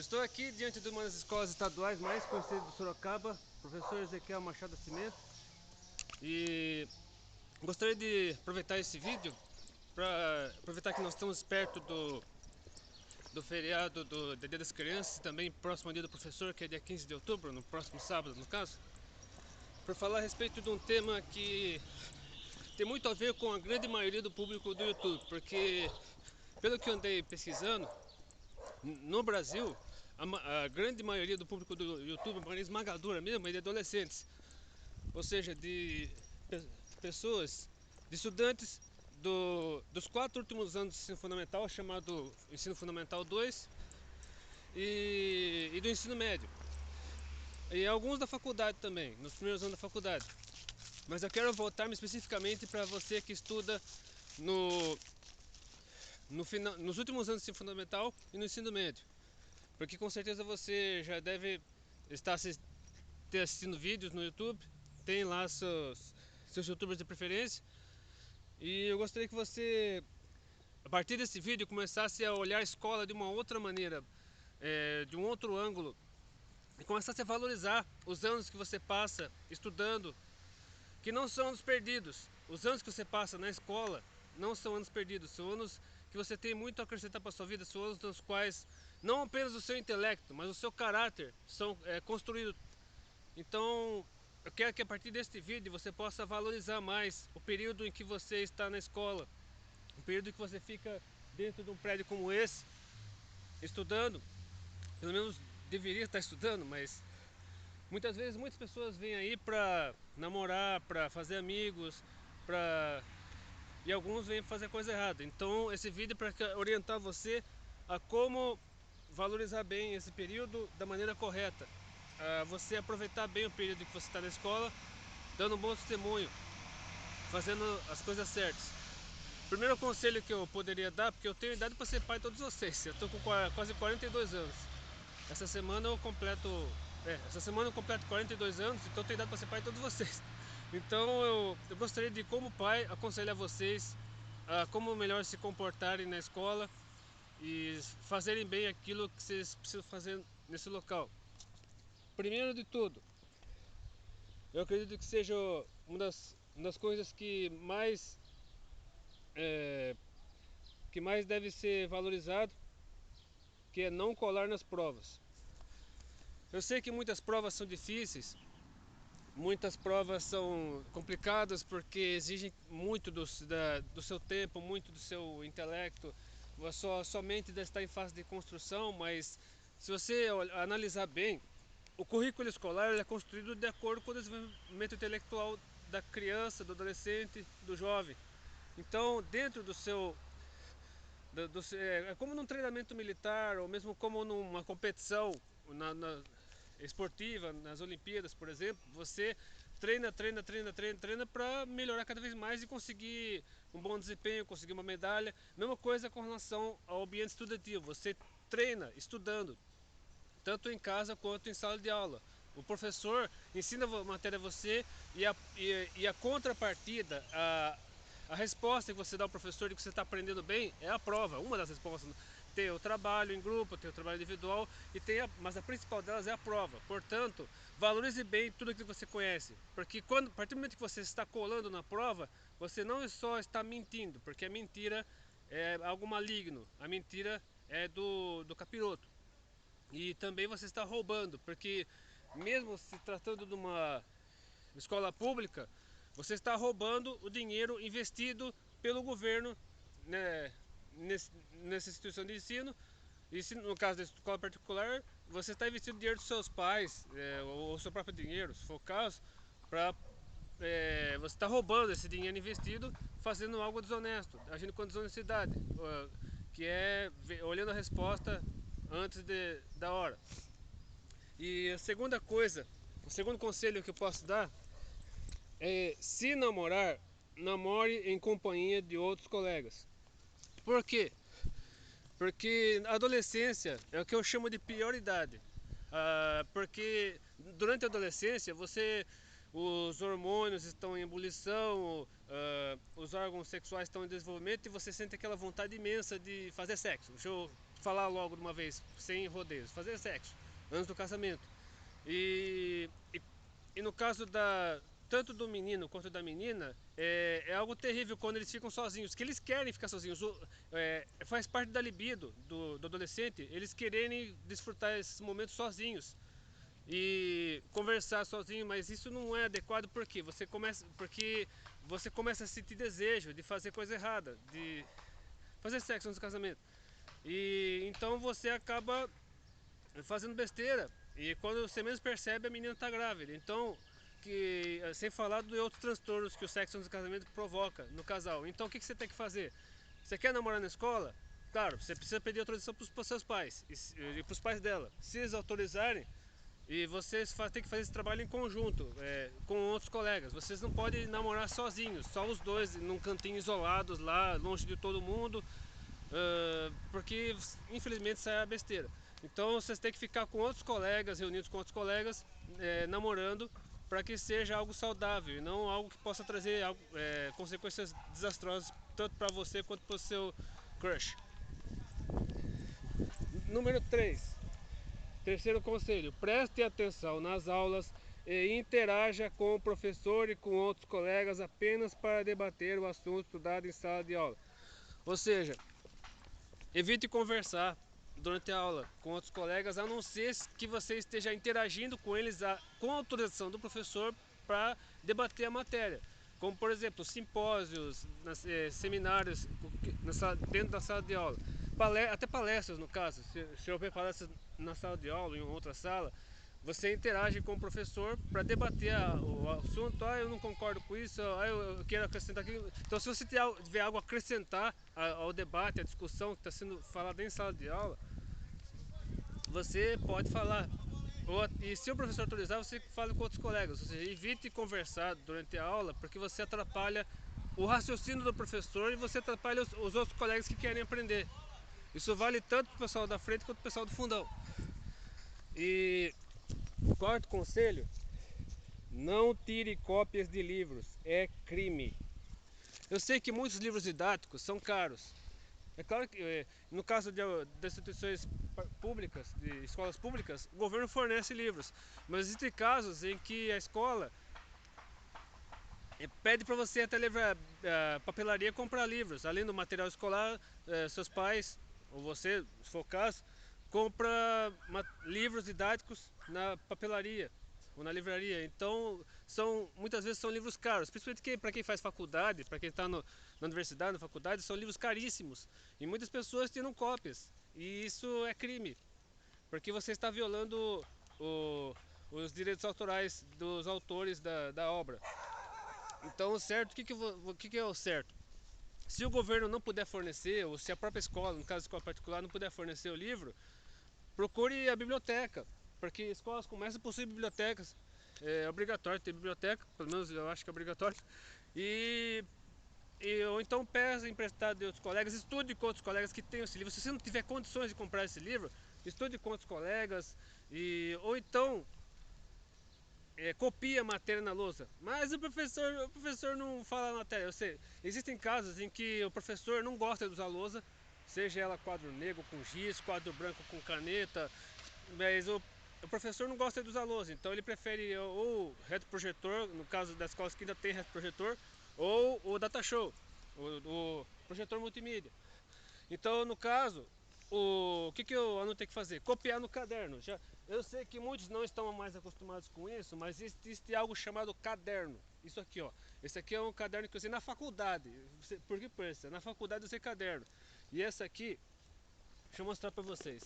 Eu estou aqui diante de uma das escolas estaduais mais conhecidas de Sorocaba, professor Ezequiel Machado Nascimento, e gostaria de aproveitar esse vídeo para aproveitar que nós estamos perto do feriado do Dia das Crianças e também próximo ao Dia do Professor, que é dia 15 de outubro, no próximo sábado no caso, para falar a respeito de um tema que tem muito a ver com a grande maioria do público do YouTube, porque pelo que eu andei pesquisando, no Brasil, a grande maioria do público do YouTube, a maioria esmagadora mesmo, é de adolescentes. Ou seja, de pessoas, de estudantes dos 4 últimos anos do ensino fundamental, chamado Ensino Fundamental 2, e do ensino médio. E alguns da faculdade também, nos primeiros anos da faculdade. Mas eu quero voltar-me especificamente para você que estuda nos últimos anos do ensino fundamental e no ensino médio. Porque com certeza você já deve estar assistindo vídeos no YouTube, tem lá seus youtubers de preferência. E eu gostaria que você, a partir desse vídeo, começasse a olhar a escola de uma outra maneira, de um outro ângulo, e começasse a valorizar os anos que você passa estudando, que não são anos perdidos. Os anos que você passa na escola não são anos perdidos, são anos que você tem muito a acrescentar para a sua vida, são anos nos quais não apenas o seu intelecto, mas o seu caráter são construídos. Então, eu quero que a partir deste vídeo você possa valorizar mais o período em que você está na escola, o período em que você fica dentro de um prédio como esse, estudando. Pelo menos deveria estar estudando, mas muitas vezes muitas pessoas vêm aí para namorar, para fazer amigos, e alguns vêm fazer coisa errada. Então esse vídeo é para orientar você a como valorizar bem esse período da maneira correta, a você aproveitar bem o período que você está na escola, dando um bom testemunho, fazendo as coisas certas. Primeiro conselho que eu poderia dar, porque eu tenho idade para ser pai de todos vocês, eu estou com quase 42 anos. Essa semana eu completo 42 anos, então eu tenho idade para ser pai de todos vocês. Então eu gostaria de, como pai, aconselhar vocês a como melhor se comportarem na escola e fazerem bem aquilo que vocês precisam fazer nesse local. Primeiro de tudo, eu acredito que seja uma das coisas que mais deve ser valorizado, que é não colar nas provas. Eu sei que muitas provas são difíceis, muitas provas são complicadas porque exigem muito do seu tempo, muito do seu intelecto. Sua mente deve estar em fase de construção, mas se você analisar bem, o currículo escolar é construído de acordo com o desenvolvimento intelectual da criança, do adolescente, do jovem. Então, dentro é como num treinamento militar, ou mesmo como numa competição esportiva, nas Olimpíadas, por exemplo, você treina para melhorar cada vez mais e conseguir um bom desempenho, conseguir uma medalha. Mesma coisa com relação ao ambiente estudativo, você treina estudando, tanto em casa quanto em sala de aula. O professor ensina a matéria a você e a contrapartida, a resposta que você dá ao professor de que você está aprendendo bem é a prova. Uma das respostas: tem o trabalho em grupo, tem o trabalho individual, mas a principal delas é a prova. Portanto, valorize bem tudo aquilo que você conhece, porque a partir do momento que você está colando na prova, você não só está mentindo, porque a mentira é algo maligno, a mentira é do capiroto. E também você está roubando, porque mesmo se tratando de uma escola pública, você está roubando o dinheiro investido pelo governo, né, nessa instituição de ensino. E se, no caso da escola particular, você está investindo dinheiro dos seus pais, ou seu próprio dinheiro, se for o caso, você está roubando esse dinheiro investido, fazendo algo desonesto, agindo com desonestidade, que é olhando a resposta antes da hora. E a segunda coisa, o segundo conselho que eu posso dar é: se namorar, namore em companhia de outros colegas. Por quê? Porque a adolescência é o que eu chamo de pior idade. Porque durante a adolescência os hormônios estão em ebulição, os órgãos sexuais estão em desenvolvimento e você sente aquela vontade imensa de fazer sexo. falar logo de uma vez, sem rodeios, fazer sexo antes do casamento. E, e, e no caso tanto do menino quanto da menina, é algo terrível quando eles ficam sozinhos, que eles querem ficar sozinhos. Faz parte da libido do adolescente, eles quererem desfrutar esses momentos sozinhos e conversar sozinho, mas isso não é adequado porque você começa a sentir desejo de fazer coisa errada, de fazer sexo antes do casamento. E então você acaba fazendo besteira. E quando você menos percebe, a menina está grávida. Então, sem falar de outros transtornos que o sexo antes do casamento provoca no casal. Então, o que você tem que fazer? Você quer namorar na escola? Claro, você precisa pedir autorização para os seus pais e para os pais dela. Se eles autorizarem, e vocês têm que fazer esse trabalho em conjunto, com outros colegas. Vocês não podem namorar sozinhos, só os dois, num cantinho isolados lá, longe de todo mundo, porque infelizmente sai a besteira. Então vocês têm que ficar com outros colegas, reunidos com outros colegas, namorando, para que seja algo saudável e não algo que possa trazer consequências desastrosas tanto para você quanto para o seu crush. Número 3. Terceiro conselho: preste atenção nas aulas e interaja com o professor e com outros colegas apenas para debater o assunto estudado em sala de aula. Ou seja, evite conversar durante a aula com outros colegas, a não ser que você esteja interagindo com eles com a autorização do professor para debater a matéria. Como, por exemplo, simpósios, seminários dentro da sala de aula. Até palestras, no caso. Se houver palestras na sala de aula, em outra sala, você interage com o professor para debater o assunto. Eu não concordo com isso, eu quero acrescentar aquilo. Então, se você tiver algo a acrescentar ao debate, à discussão que está sendo falada em sala de aula, você pode falar. E se o professor autorizar, você fale com outros colegas. Ou seja, evite conversar durante a aula, porque você atrapalha o raciocínio do professor e você atrapalha os outros colegas que querem aprender. Isso vale tanto para o pessoal da frente quanto para o pessoal do fundão. E quarto conselho: não tire cópias de livros, é crime. Eu sei que muitos livros didáticos são caros. É claro que no caso de instituições públicas, de escolas públicas, o governo fornece livros. Mas existem casos em que a escola pede para você até levar a papelaria comprar livros. Além do material escolar, seus pais, ou você, se for o caso, compra livros didáticos na papelaria ou na livraria. Então, muitas vezes são livros caros, principalmente para quem faz faculdade, para quem está na universidade, na faculdade, são livros caríssimos. E muitas pessoas tiram cópias. E isso é crime, porque você está violando os direitos autorais dos autores da obra. Então, o certo, o que é o certo? Se o governo não puder fornecer, ou se a própria escola, no caso de escola particular, não puder fornecer o livro, procure a biblioteca, porque escolas como essa possuem bibliotecas. É obrigatório ter biblioteca, pelo menos eu acho que é obrigatório. Ou então peça emprestado de outros colegas, estude com outros colegas que tenham esse livro. Se você não tiver condições de comprar esse livro, estude com outros colegas, ou então copia a matéria na lousa. Mas o professor não fala na matéria. Eu sei, existem casos em que o professor não gosta de usar lousa, seja ela quadro negro com giz, quadro branco com caneta, mas o professor não gosta de usar lousa, então ele prefere ou retroprojetor, no caso das escolas que ainda tem retroprojetor, ou o data show, o projetor multimídia. Então, no caso, o que o aluno tem que fazer? Copiar no caderno. Eu sei que muitos não estão mais acostumados com isso, mas existe algo chamado caderno. Isso aqui, ó. Esse aqui é um caderno que eu usei na faculdade. Por que pensa? Na faculdade eu usei caderno. E essa aqui, deixa eu mostrar pra vocês.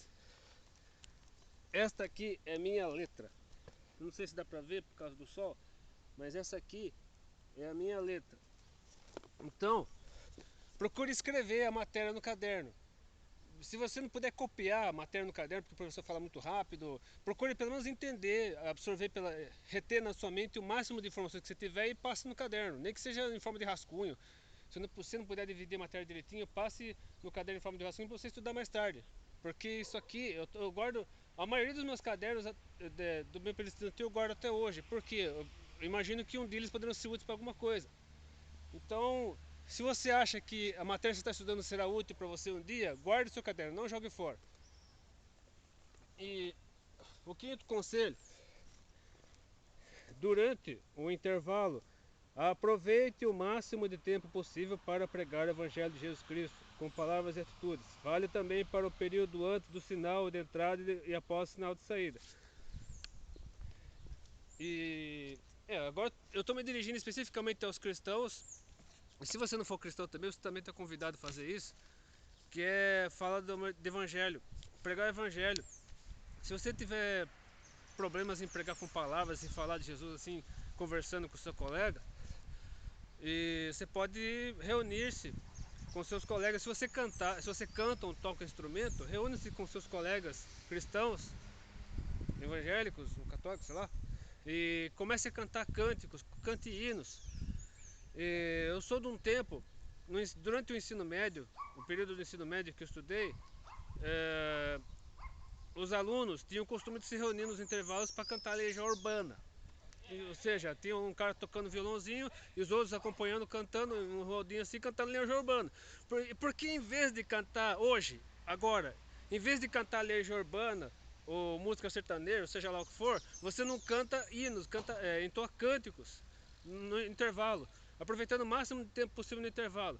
Esta aqui é minha letra. Não sei se dá pra ver por causa do sol, mas essa aqui é a minha letra. Então, procure escrever a matéria no caderno. Se você não puder copiar a matéria no caderno, porque o professor fala muito rápido, procure pelo menos entender, absorver, reter na sua mente o máximo de informações que você tiver e passe no caderno, nem que seja em forma de rascunho. Se você não puder dividir a matéria direitinho, passe no caderno em forma de rascunho para você estudar mais tarde. Porque isso aqui, eu guardo, a maioria dos meus cadernos do meu período estudantil eu guardo até hoje. Porque eu imagino que um deles poderão ser úteis para alguma coisa. Então, Se você acha que a matéria que você está estudando será útil para você um dia, guarde seu caderno, não jogue fora. E o quinto conselho, durante o intervalo, aproveite o máximo de tempo possível para pregar o Evangelho de Jesus Cristo, com palavras e atitudes. Vale também para o período antes do sinal de entrada e após o sinal de saída. E agora eu estou me dirigindo especificamente aos cristãos. E se você não for cristão também, você também está convidado a fazer isso. Que é falar do evangelho, pregar o evangelho. Se você tiver problemas em pregar com palavras e falar de Jesus assim, conversando com o seu colega, e você pode reunir-se com seus colegas. Se você cantar, se você canta ou toca instrumento, reúne-se com seus colegas cristãos, evangélicos, católicos, sei lá, e comece a cantar cânticos, cante hinos. Eu sou de um tempo, durante o ensino médio, o período do ensino médio que eu estudei, os alunos tinham o costume de se reunir nos intervalos para cantar Legião Urbana. Ou seja, tinha um cara tocando violãozinho e os outros acompanhando, cantando um rodinho assim, cantando Legião Urbana. Porque em vez de cantar hoje, agora, em vez de cantar Legião Urbana ou música sertaneja, seja lá o que for, você não canta hinos, entoa cânticos no intervalo, aproveitando o máximo de tempo possível no intervalo.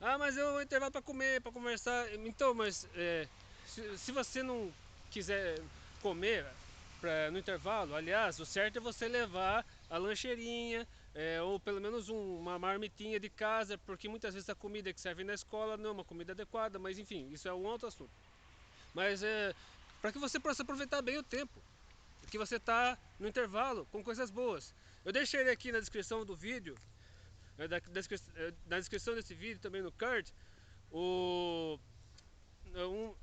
Ah, mas eu vou intervalo para comer, para conversar. Então, mas se você não quiser comer no intervalo, aliás, o certo é você levar a lancheirinha, ou pelo menos uma marmitinha de casa, porque muitas vezes a comida que serve na escola não é uma comida adequada, mas enfim, isso é um outro assunto. Mas para que você possa aproveitar bem o tempo que você está no intervalo com coisas boas. Eu deixei aqui na descrição do vídeo, na descrição desse vídeo, também no card,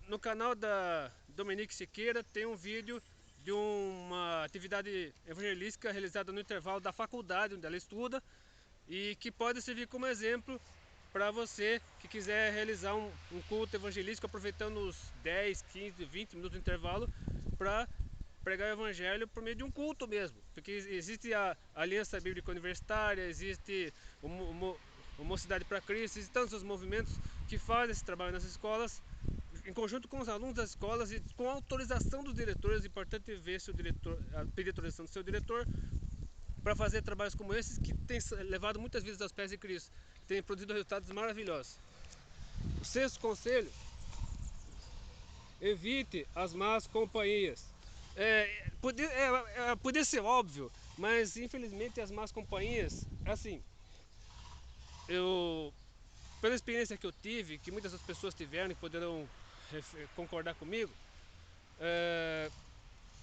no canal da Dominique Siqueira tem um vídeo de uma atividade evangelística realizada no intervalo da faculdade onde ela estuda e que pode servir como exemplo para você que quiser realizar um culto evangelístico aproveitando os 10, 15, 20 minutos de intervalo para pregar o evangelho por meio de um culto mesmo, porque existe a Aliança Bíblica Universitária, existe o Mocidade para Cristo, existem tantos os movimentos que fazem esse trabalho nas escolas, em conjunto com os alunos das escolas e com a autorização dos diretores. É importante ver se o diretor, pedir autorização do seu diretor para fazer trabalhos como esses, que tem levado muitas vidas aos pés de Cristo, tem produzido resultados maravilhosos. O sexto conselho: evite as más companhias. Podia ser óbvio, mas infelizmente as más companhias, assim, pela experiência que eu tive, que muitas das pessoas tiveram e poderão concordar comigo,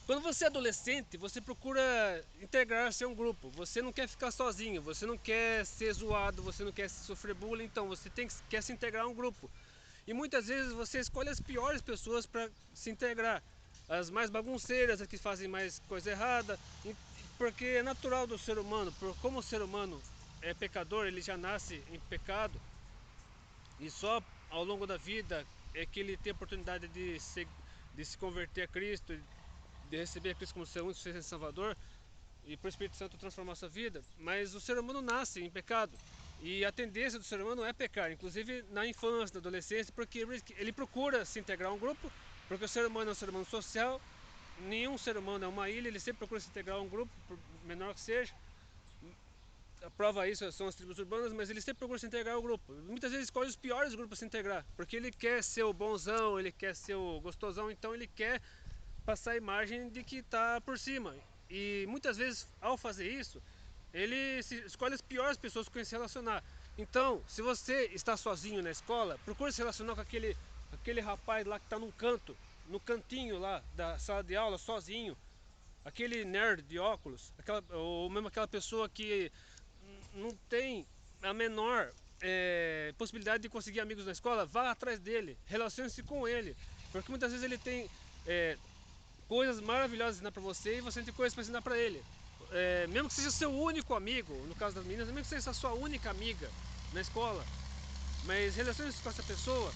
quando você é adolescente, você procura integrar-se a um grupo. Você não quer ficar sozinho, você não quer ser zoado, você não quer sofrer bullying, então você quer se integrar a um grupo. E muitas vezes você escolhe as piores pessoas para se integrar. As mais bagunceiras, as que fazem mais coisa errada, porque é natural do ser humano, como o ser humano é pecador, ele já nasce em pecado, e só ao longo da vida é que ele tem a oportunidade de se converter a Cristo, de receber a Cristo como seu único e Salvador, e por Espírito Santo transformar sua vida. Mas o ser humano nasce em pecado, e a tendência do ser humano é pecar, inclusive na infância, na adolescência, porque ele procura se integrar a um grupo, porque o ser humano é um ser humano social, nenhum ser humano é uma ilha, ele sempre procura se integrar a um grupo, por menor que seja. A prova disso são as tribos urbanas, mas ele sempre procura se integrar ao grupo. Muitas vezes escolhe os piores grupos para se integrar, porque ele quer ser o bonzão, ele quer ser o gostosão, então ele quer passar a imagem de que está por cima. E muitas vezes, ao fazer isso, ele escolhe as piores pessoas com quem se relacionar. Então, se você está sozinho na escola, procure se relacionar com aquele rapaz lá que está num canto, no cantinho lá da sala de aula, sozinho. Aquele nerd de óculos, ou mesmo aquela pessoa que não tem a menor possibilidade de conseguir amigos na escola, vá atrás dele, relacione-se com ele, porque muitas vezes ele tem coisas maravilhosas para você e você tem coisas para ensinar para ele. Mesmo que seja seu único amigo, no caso das meninas, mesmo que seja a sua única amiga na escola, mas relacione-se com essa pessoa,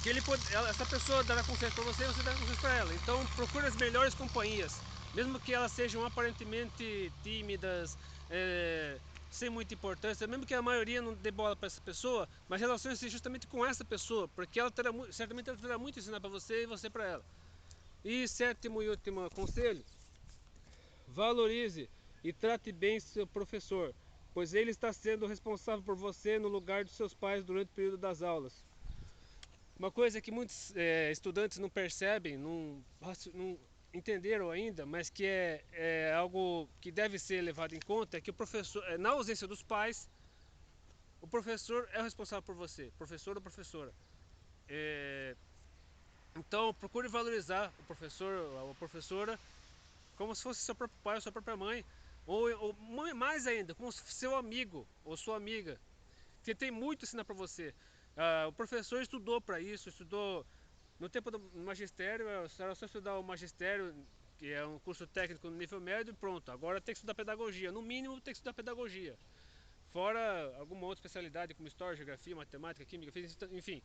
que essa pessoa dará conselho para você e você dará conselho para ela. Então procure as melhores companhias, mesmo que elas sejam aparentemente tímidas, sem muita importância, mesmo que a maioria não dê bola para essa pessoa, mas relacione-se justamente com essa pessoa, porque ela terá, certamente ela terá muito a ensinar para você e você para ela. E sétimo e último conselho: valorize e trate bem seu professor, pois ele está sendo responsável por você no lugar de seus pais durante o período das aulas. Uma coisa que muitos estudantes não percebem, não entenderam ainda, mas que é algo que deve ser levado em conta, é que o professor, na ausência dos pais, o professor é o responsável por você, professor ou professora. É, então procure valorizar o professor ou a professora como se fosse seu próprio pai ou sua própria mãe, ou mais ainda, como seu amigo ou sua amiga, que tem muito a ensinar para você. O professor estudou para isso, estudou no tempo do magistério, era só estudar o magistério, que é um curso técnico no nível médio, e pronto. Agora tem que estudar pedagogia, no mínimo tem que estudar pedagogia. Fora alguma outra especialidade como história, geografia, matemática, química, física, enfim.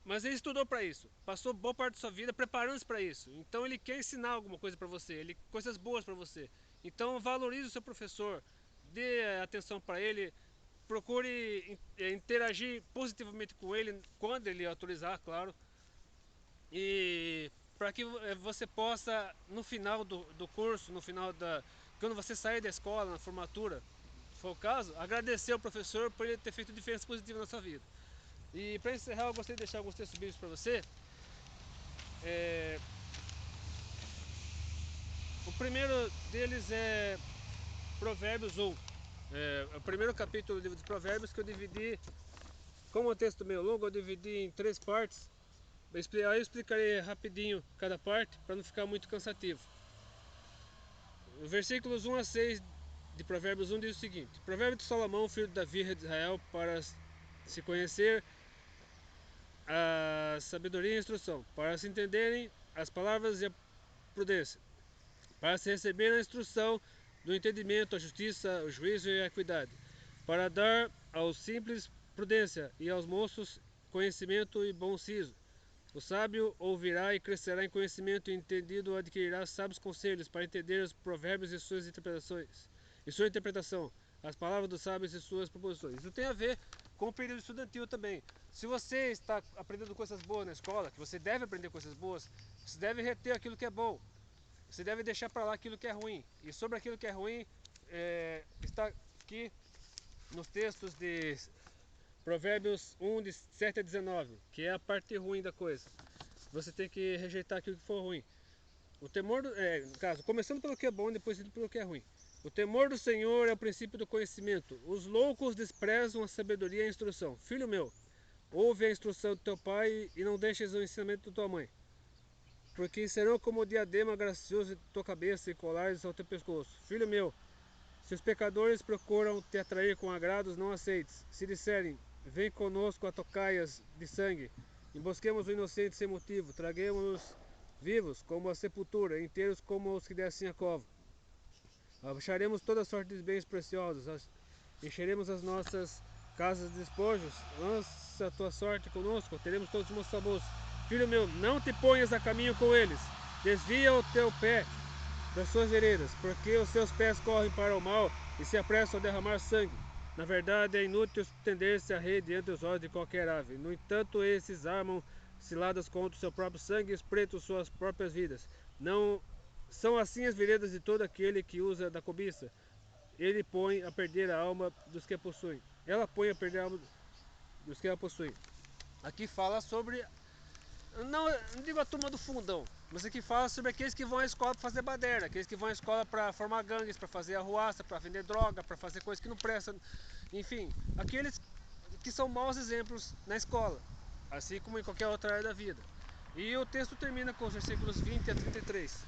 Mas ele estudou para isso, passou boa parte da sua vida preparando-se para isso. Então ele quer ensinar alguma coisa para você, coisas boas para você. Então valorize o seu professor, dê atenção para ele, procure interagir positivamente com ele quando ele autorizar, claro. E para que você possa, no final do curso, no final quando você sair da escola, na formatura, se for o caso, agradecer ao professor por ele ter feito diferença positiva na sua vida. E para encerrar, eu gostaria de deixar alguns textos bíblicos para você. É, o primeiro deles é Provérbios 1. O primeiro capítulo do livro de Provérbios, que eu dividi, como o texto meio longo, eu dividi em 3 partes. Aí eu explicarei rapidinho cada parte, para não ficar muito cansativo. Versículos 1 a 6 de Provérbios 1 diz o seguinte: Provérbio de Salomão, filho de Davi, rei de Israel, para se conhecer a sabedoria e a instrução, para se entenderem as palavras e a prudência, para se receber a instrução do entendimento, a justiça, o juízo e a equidade, para dar aos simples prudência e aos moços conhecimento e bom siso. O sábio ouvirá e crescerá em conhecimento, e entendido adquirirá sábios conselhos, para entender os provérbios e suas interpretações, e sua interpretação, as palavras dos sábios e suas proposições. Isso tem a ver com o período estudantil também. Se você está aprendendo coisas boas na escola, que você deve aprender coisas boas, você deve reter aquilo que é bom. Você deve deixar para lá aquilo que é ruim. E sobre aquilo que é ruim, está aqui nos textos de Provérbios 1, de 7 a 19, que é a parte ruim da coisa. Você tem que rejeitar aquilo que for ruim. O temor, no caso, começando pelo que é bom, depois indo pelo que é ruim. O temor do Senhor é o princípio do conhecimento. Os loucos desprezam a sabedoria e a instrução. Filho meu, ouve a instrução do teu pai e não deixes o ensinamento da tua mãe, porque serão como o diadema gracioso de tua cabeça e colares ao teu pescoço. Filho meu, se os pecadores procuram te atrair com agrados, não aceites. Se disserem, vem conosco a tocaias de sangue, embosquemos o inocente sem motivo, traguemos-os vivos como a sepultura, inteiros como os que descem a cova. Acharemos toda sorte de bens preciosos, encheremos as nossas casas de despojos, lança a tua sorte conosco, teremos todos os nossos sabores. Filho meu, não te ponhas a caminho com eles, desvia o teu pé das suas veredas, porque os seus pés correm para o mal e se apressam a derramar sangue. Na verdade, é inútil estender-se a rede diante dos olhos de qualquer ave. No entanto, esses armam ciladas contra o seu próprio sangue e espreitam suas próprias vidas. Não são assim as veredas de todo aquele que usa da cobiça. Ele põe a perder a alma dos que a possuem. Ela põe a perder a alma dos que a possuem. Aqui fala sobre, não digo a turma do fundão, mas aqui fala sobre aqueles que vão à escola para fazer baderna, aqueles que vão à escola para formar gangues, para fazer arruaça, para vender droga, para fazer coisas que não prestam. Enfim, aqueles que são maus exemplos na escola, assim como em qualquer outra área da vida. E o texto termina com os versículos 20 a 33.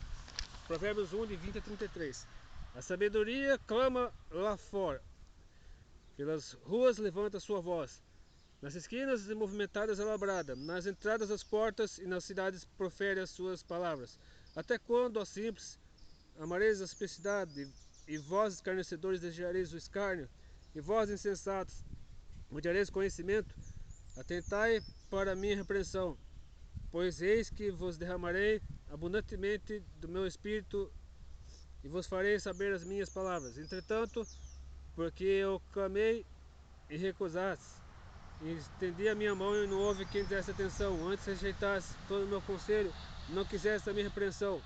Provérbios 1, de 20 a 33. A sabedoria clama lá fora, pelas ruas levanta sua voz. Nas esquinas movimentadas ela brada, nas entradas das portas e nas cidades profere as suas palavras. Até quando, ó simples, amareis a simplicidade, e vós escarnecedores desejareis o escárnio, e vós insensatos odiareis conhecimento? Atentai para a minha repreensão, pois eis que vos derramarei abundantemente do meu espírito, e vos farei saber as minhas palavras. Entretanto, porque eu clamei e recusaste, e estendi a minha mão e não houve quem desse atenção. Antes rejeitasse todo o meu conselho, não quisesse a minha repreensão.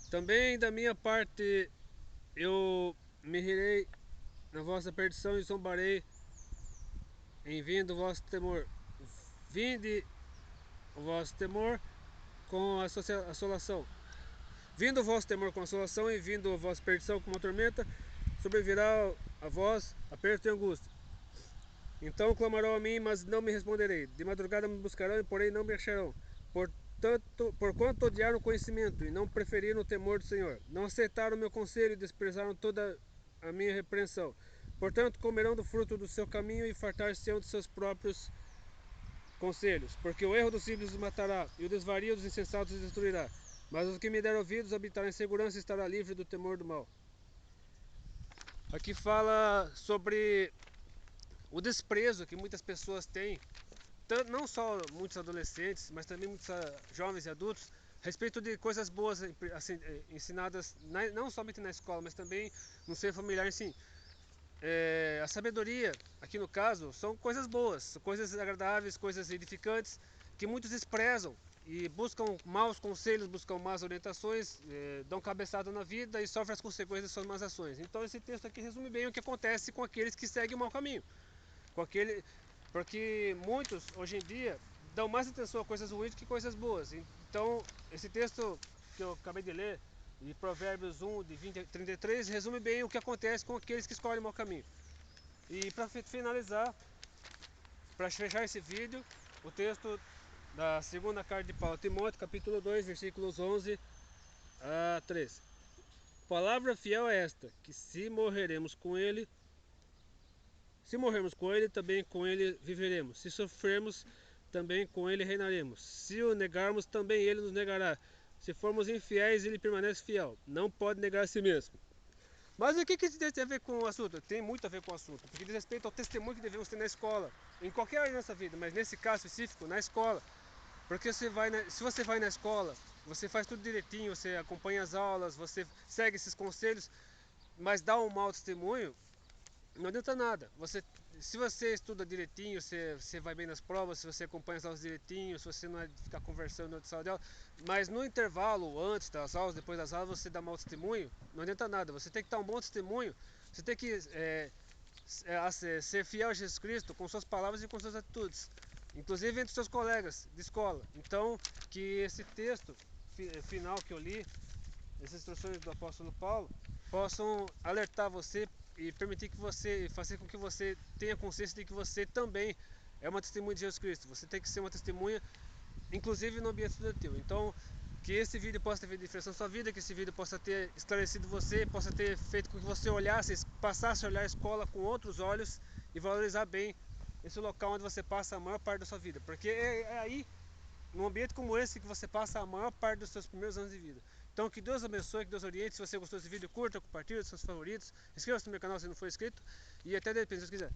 Também da minha parte eu me rirei na vossa perdição e zombarei em vindo o vosso temor. Vinde o vosso temor com a assolação. Vindo o vosso temor com a assolação e vindo a vossa perdição com uma tormenta, sobrevirá a vós aperto e angústia. Então clamarão a mim, mas não me responderei. De madrugada me buscarão, porém não me acharão. Porquanto odiaram o conhecimento e não preferiram o temor do Senhor. Não aceitaram o meu conselho e desprezaram toda a minha repreensão. Portanto comerão do fruto do seu caminho e fartar-se-ão dos seus próprios conselhos. Porque o erro dos simples os matará e o desvario dos insensatos os destruirá. Mas os que me deram ouvidos habitarão em segurança e estará livre do temor do mal. Aqui fala sobre o desprezo que muitas pessoas têm, não só muitos adolescentes, mas também muitos jovens e adultos, a respeito de coisas boas assim, ensinadas não somente na escola, mas também no seio familiar, assim. A sabedoria, aqui no caso, são coisas boas, coisas agradáveis, coisas edificantes, que muitos desprezam e buscam maus conselhos, buscam más orientações, dão cabeçada na vida e sofrem as consequências das suas más ações. Então esse texto aqui resume bem o que acontece com aqueles que seguem o mau caminho. Porque muitos, hoje em dia, dão mais atenção a coisas ruins do que coisas boas. Então esse texto que eu acabei de ler, de Provérbios 1, de 20 a 33, resume bem o que acontece com aqueles que escolhem o mau caminho. E para finalizar, para fechar esse vídeo, o texto da segunda carta de Paulo a Timóteo, capítulo 2, versículos 11 a 13. Palavra fiel é esta, que se morrermos com ele, também com ele viveremos. Se sofrermos, também com ele reinaremos. Se o negarmos, também ele nos negará. Se formos infiéis, ele permanece fiel. Não pode negar a si mesmo. Mas o que isso tem a ver com o assunto? Tem muito a ver com o assunto, porque diz respeito ao testemunho que devemos ter na escola, em qualquer área da nossa vida, mas nesse caso específico, na escola. Porque se você vai na escola, você faz tudo direitinho, você acompanha as aulas, você segue esses conselhos, mas dá um mau testemunho, não adianta nada. Se você estuda direitinho, você vai bem nas provas, se você acompanha as aulas direitinho, se você não é de ficar conversando na sala de aula, mas no intervalo, antes das aulas, depois das aulas, você dá mau testemunho, não adianta nada. Você tem que dar um bom testemunho, você tem que ser fiel a Jesus Cristo com suas palavras e com suas atitudes, inclusive entre seus colegas de escola. Então, que esse texto final que eu li, essas instruções do apóstolo Paulo, possam alertar você e permitir que você, fazer com que você tenha consciência de que você também é uma testemunha de Jesus Cristo. Você tem que ser uma testemunha, inclusive no ambiente estudantil. Então, que esse vídeo possa ter feito diferença na sua vida, que esse vídeo possa ter esclarecido você, possa ter feito com que você olhasse, passasse a olhar a escola com outros olhos e valorizar bem esse local onde você passa a maior parte da sua vida. Porque é aí, num ambiente como esse, que você passa a maior parte dos seus primeiros anos de vida. Então que Deus abençoe, que Deus oriente. Se você gostou desse vídeo, curta, compartilhe com seus favoritos. Inscreva-se no meu canal se não for inscrito. E até depois, se Deus quiser.